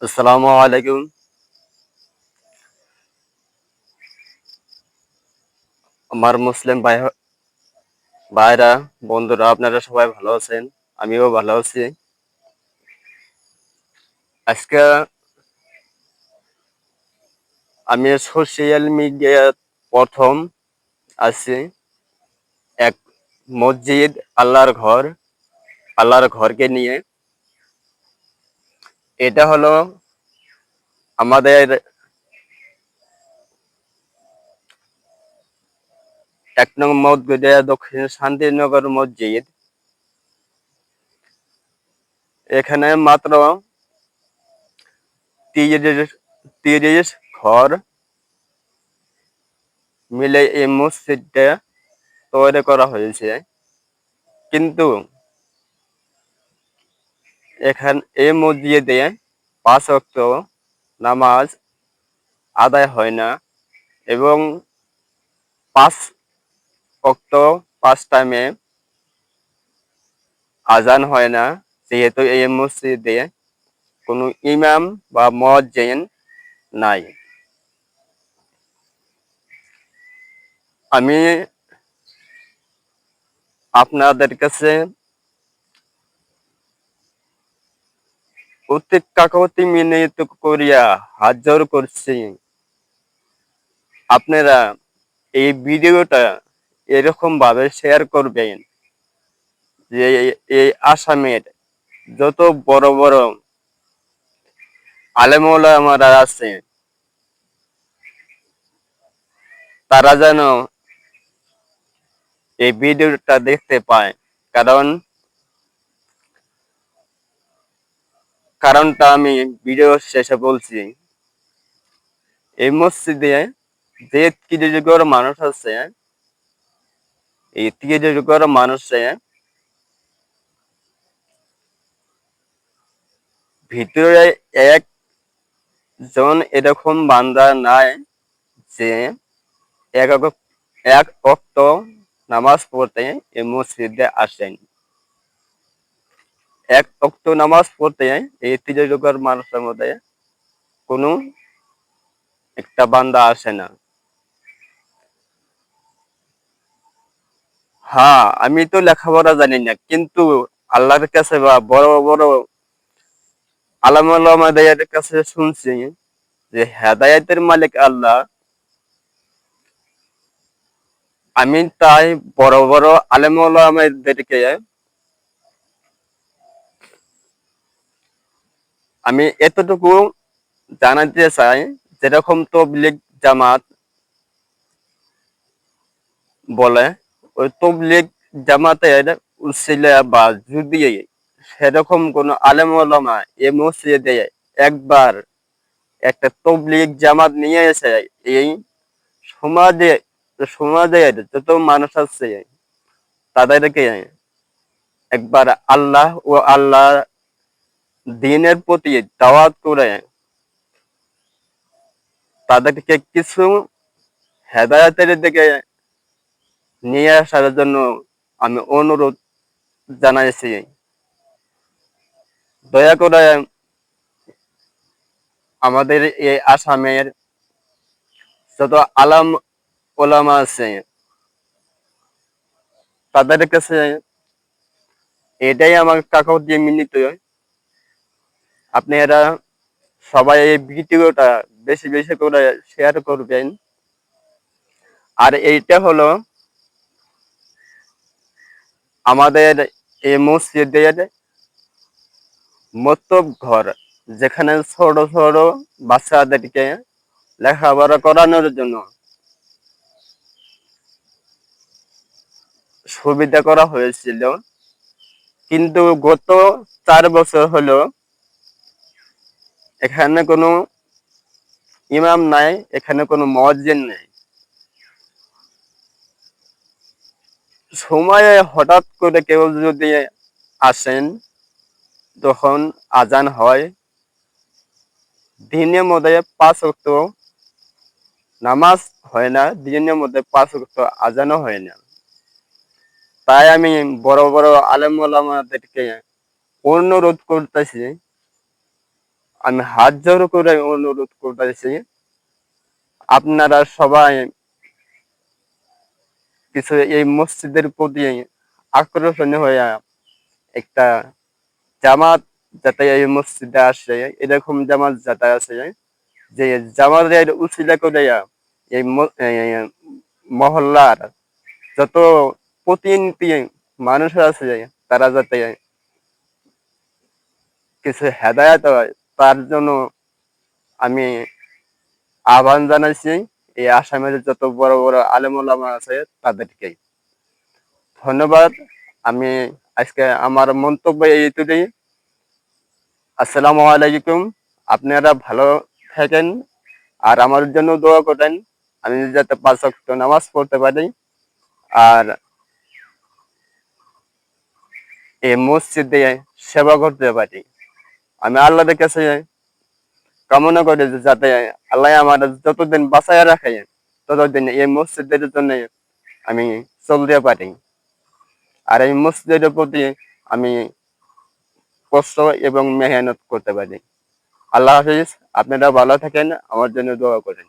আসসালামু আলাইকুম। আমার মুসলিম ভাইরা, বন্ধুরা, আপনারা সবাই ভালো আছেন? আমিও ভালো আছি। আজকে আমি সোশ্যাল মিডিয়ায় প্রথম আছি এক মসজিদ, আল্লাহর ঘরকে নিয়ে। এটা হলো আমাদের ১ নং মওদুদিয়া দক্ষিণ শান্তিনগর মসজিদ। এখানে মাত্র ৩০ ঘর মিলে এই মসজিদটা তৈরি করা হয়েছে। কিন্তু এই মসজিদে ৫ ওয়াক্ত নামাজ আদায় হয় না এবং ৫ ওয়াক্ত ৫ টাইমে আজান হয় না, যেহেতু এই মসজিদে কোনো ইমাম বা মুয়াজ্জিন নাই। আমি আপনাদের কাছে অতি কাকুতি মিনতি করিয়া হাত জোড় করছি, আপনারা এই ভিডিওটা এরকম ভাবে শেয়ার করবেন যে এই আসামের যত বড় বড় আলেম ওলামারা আছে তারা যেন এই ভিডিওটা দেখতে পায়। কারণ কারণটা আমি ভিডিও শেষে বলছি। এই মসজিদে যে ৩০ ঘর মানুষ আছে, এই ৩০ ঘর মানুষে ভিতরে একজন এরকম বান্দা নাই যে এক ওয়াক্ত নামাজ পড়তে এই মসজিদে আসেন। এক ওয়াক্ত নামাজ পড়তে এই ৩০ ঘর মানুষের মধ্যে কোনো একটা বান্দা আসে না। হ্যাঁ, আমি তো লেখাপড়া জানি না, কিন্তু আল্লাহর কাছে বা বড় বড় আলেম ওলামাদের কাছে শুনছি যে হেদায়েতের মালিক আল্লাহ। আমি তাই বড় বড় আলেম ওলামাদেরকে আমি এতটুকু জানাতে চাই, যেরকম তবলিগ জামাত বলে, ওই তবলিগ জামাতের উসিলা বা যদি সেরকম কোন আলেম ওলামা এই মসজিদে একবার একটা তবলিগ জামাত নিয়ে এসে এই সমাজে সমাজের যত মানুষ আছে তাদেরকে একবার আল্লাহ ও আল্লাহ দ্বীনের প্রতি দাওয়াত করে তাদেরকে কিছু হেদায়েতের দিকে নিয়ে আসার জন্য আমি অনুরোধ জানাইছি। দয়া করে আমাদের এই আসামের যত আলেম ওলামা আছে তাদের কাছে এটাই আমার কাকুতি মিনতি, আপনারা সবাই এই ভিডিওটা বেশি বেশি করে শেয়ার করবেন। আর এইটা হলো আমাদের এই মসজিদের মক্তব ঘর, যেখানে ছোট ছোট বাচ্চাদেরকে লেখাপড়া করানোর জন্য সুবিধা করা হয়েছিল। কিন্তু গত ৪ বছর হলো এখানে কোনো ইমাম নাই, এখানে কোনো মুয়াজ্জিন নেই। সময়ে হঠাৎ করে কেউ যদি আসেন, তখন আজান হয়। দিনের মধ্যে ৫ ওয়াক্ত নামাজ হয় না, দিনের মধ্যে ৫ ওয়াক্ত আজানও হয় না। তাই আমি বড় বড় আলেম ওলামাদেরকে অনুরোধ করতেছি, আমি হাত জোড় করে অনুরোধ করতেছি, আপনারা সবাই কিছু এই মসজিদের প্রতি আকর্ষণীয় হয়ে একটা জামাত যাতে এই মসজিদে আসে, এরকম জামাত যাতে আছে, যে জামাতের উছিলা করে এই মহল্লার যত প্রতিনিধি মানুষ আছে তারা যাতে কিছু হেদায়েত হয়, তার জন্য আমি আহ্বান জানাইছি এই আসামের যত বড় বড় আলেম ওলামা আছে তাদেরকে। ধন্যবাদ। আমি আজকে আমার মন্তব্য এইটুকুই। আসসালামু আলাইকুম। আপনারা ভালো থাকেন আর আমার জন্য দোয়া করেন, আমি যাতে 5 ওয়াক্ত নামাজ পড়তে পারি আর এই মসজিদে সেবা করতে পারি। আমি আল্লাহর কাছে কামনা করি যে যাতে আল্লাহ আমার যতদিন বাঁচায় রাখে ততদিন এই মসজিদের জন্য আমি চলতে পারি আর এই মসজিদের প্রতি আমি কষ্ট এবং মেহনত করতে পারি। আল্লাহ হাফিজ। আপনারা ভালো থাকেন, আমার জন্য দোয়া করেন।